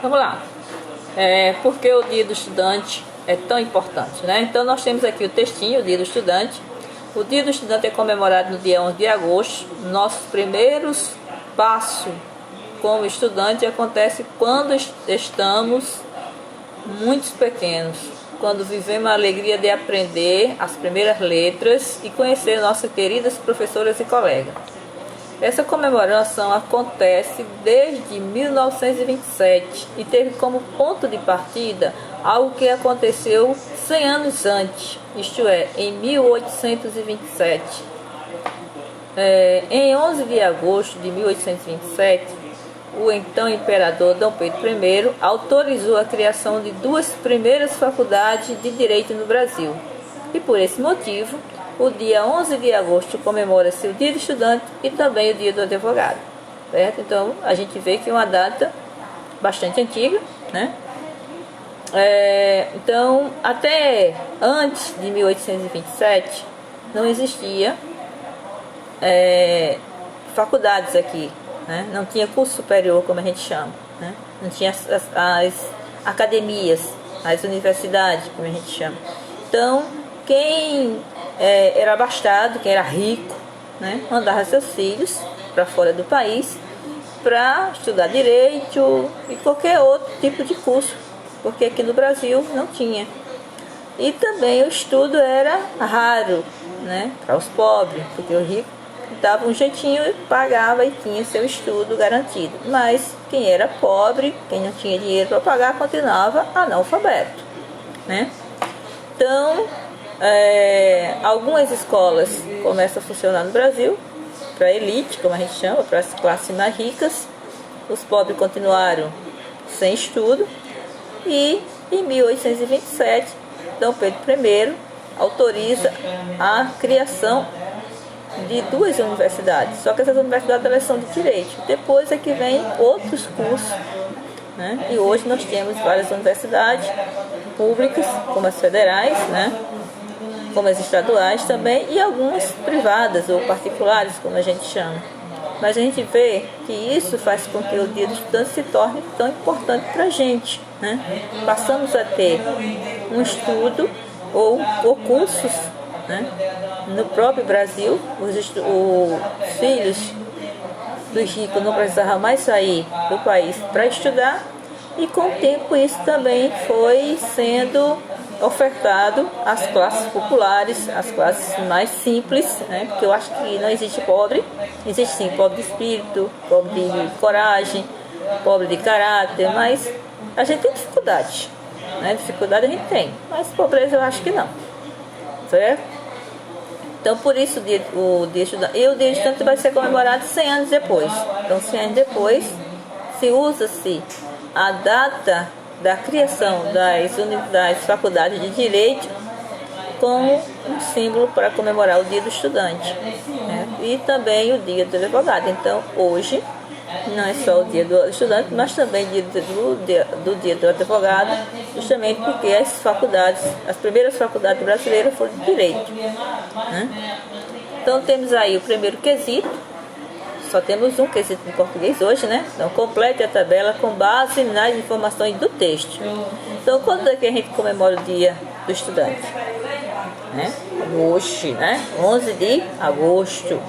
Vamos lá. Por que o Dia do Estudante é tão importante, né? Então nós temos aqui o textinho, o Dia do Estudante. O Dia do Estudante é comemorado no dia 11 de agosto. Nossos primeiros passos como estudante acontece quando estamos muito pequenos, quando vivemos a alegria de aprender as primeiras letras e conhecer nossas queridas professoras e colegas. Essa comemoração acontece desde 1927 e teve como ponto de partida algo que aconteceu 100 anos antes, isto é, em 1827. Em 11 de agosto de 1827, o então imperador Dom Pedro I autorizou a criação de duas primeiras faculdades de direito no Brasil. E por esse motivo, o dia 11 de agosto comemora-se o Dia do Estudante e também o Dia do Advogado, certo? Então, a gente vê que é uma data bastante antiga, né? Então, até antes de 1827, não existia faculdades aqui, né? Não tinha curso superior, como a gente chama, né? Não tinha as academias, as universidades, como a gente chama. Então, quem era abastado, quem era rico, né, mandava seus filhos para fora do país para estudar direito e qualquer outro tipo de curso, porque aqui no Brasil não tinha. E também o estudo era raro, né, para os pobres, porque o rico dava um jeitinho e pagava e tinha seu estudo garantido. Mas quem era pobre, quem não tinha dinheiro para pagar, continuava analfabeto, né? Então, algumas escolas começam a funcionar no Brasil para a elite, como a gente chama, para as classes mais ricas. Os pobres continuaram sem estudo e em 1827 Dom Pedro I autoriza a criação de duas universidades, só que essas universidades elas são de direito. Depois é que vem outros cursos, né? E hoje nós temos várias universidades públicas, como as federais, né, como as estaduais também, e algumas privadas ou particulares, como a gente chama. Mas a gente vê que isso faz com que o Dia do Estudante se torne tão importante para a gente, né? Passamos a ter um estudo ou cursos, né? No próprio Brasil, os filhos dos ricos não precisavam mais sair do país para estudar, e com o tempo isso também foi sendo ofertado às classes populares, às classes mais simples, né? Porque eu acho que não existe pobre, existe sim pobre de espírito, pobre de coragem, pobre de caráter, mas a gente tem dificuldade, né? Dificuldade a gente tem, mas pobreza eu acho que não, certo? Então, por isso o Dia Estudante, e o Dia Estudante vai ser comemorado 100 anos depois. Então, 100 anos depois, se usa-se a data da criação das faculdades de Direito como um símbolo para comemorar o Dia do Estudante, né? E também o Dia do Advogado. Então, hoje, não é só o Dia do Estudante, mas também do Dia do Advogado, justamente porque as primeiras faculdades brasileiras foram de Direito, né? Então, temos aí o primeiro quesito. Só temos um quesito em português hoje, né? Então, complete a tabela com base nas informações do texto. Então, quando é que a gente comemora o Dia do Estudante? Né? Hoje, né? 11 de agosto.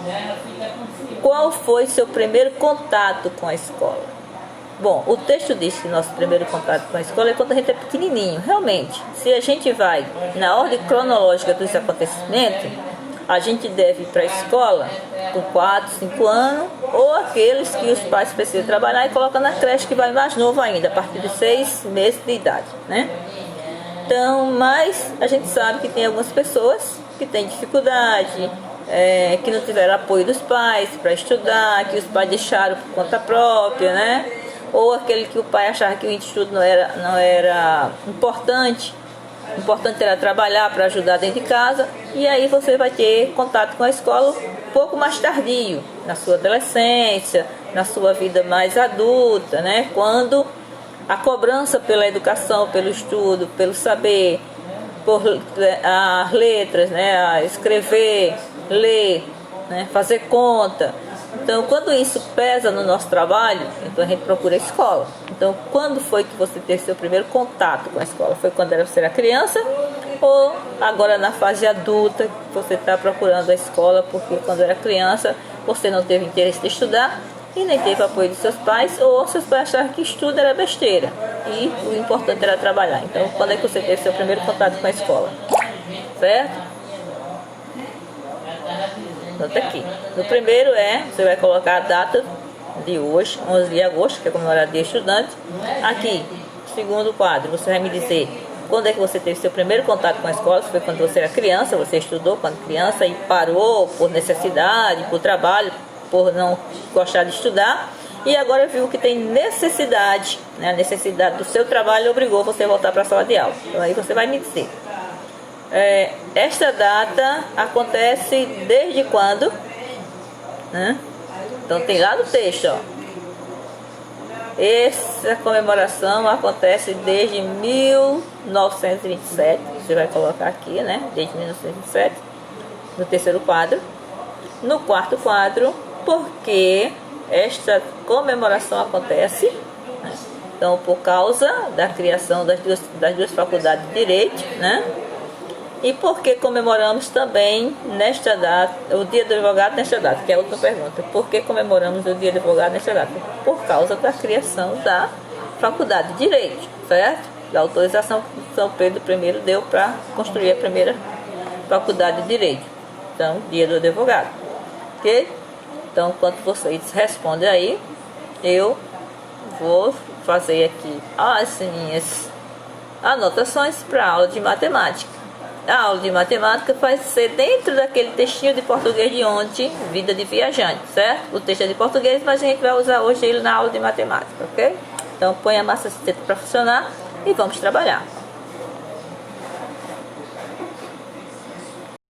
Qual foi seu primeiro contato com a escola? Bom, o texto diz que nosso primeiro contato com a escola é quando a gente é pequenininho. Realmente, se a gente vai na ordem cronológica dos acontecimentos, a gente deve ir para a escola com 4, 5 anos, ou aqueles que os pais precisam trabalhar e colocam na creche, que vai mais novo ainda, a partir de 6 meses de idade, né? Então, mas a gente sabe que tem algumas pessoas que têm dificuldade, que não tiveram apoio dos pais para estudar, que os pais deixaram por conta própria, né? Ou aquele que o pai achava que o estudo não era importante. O importante era trabalhar para ajudar dentro de casa, e aí você vai ter contato com a escola um pouco mais tardio, na sua adolescência, na sua vida mais adulta, né? Quando a cobrança pela educação, pelo estudo, pelo saber, por as letras, né? A escrever, ler, né? Fazer conta, Então, quando isso pesa no nosso trabalho, então a gente procura a escola. Então, quando foi que você teve seu primeiro contato com a escola? Foi quando você era criança ou agora na fase adulta que você está procurando a escola porque quando era criança você não teve interesse de estudar e nem teve apoio dos seus pais, ou seus pais acharam que estudo era besteira e o importante era trabalhar. Então, quando é que você teve seu primeiro contato com a escola? Certo? Nota aqui. No primeiro você vai colocar a data de hoje, 11 de agosto, que é comemorar o Dia Estudante. Aqui, segundo quadro, você vai me dizer quando é que você teve seu primeiro contato com a escola. Se foi quando você era criança, você estudou quando criança e parou por necessidade, por trabalho, por não gostar de estudar. E agora viu que tem necessidade, né? A necessidade do seu trabalho obrigou você a voltar para a sala de aula. Então aí você vai me dizer. Esta data acontece desde quando? Né? Então tem lá no texto, ó. Essa comemoração acontece desde 1927. Você vai colocar aqui, né? Desde 1927, no terceiro quadro. No quarto quadro, porque esta comemoração acontece, né? Então, por causa da criação das duas faculdades de Direito, né? E por que comemoramos também nesta data, o Dia do Advogado nesta data, que é a última pergunta. Por que comemoramos o Dia do Advogado nesta data? Por causa da criação da Faculdade de Direito, certo? Da autorização que São Pedro I deu para construir a primeira Faculdade de Direito. Então, Dia do Advogado. Ok? Então, enquanto vocês respondem aí, eu vou fazer aqui as minhas anotações para a aula de matemática. A aula de matemática vai ser dentro daquele textinho de português de ontem, Vida de Viajante, certo? O texto é de português, mas a gente vai usar hoje ele na aula de matemática, ok? Então põe a massa para funcionar e vamos trabalhar.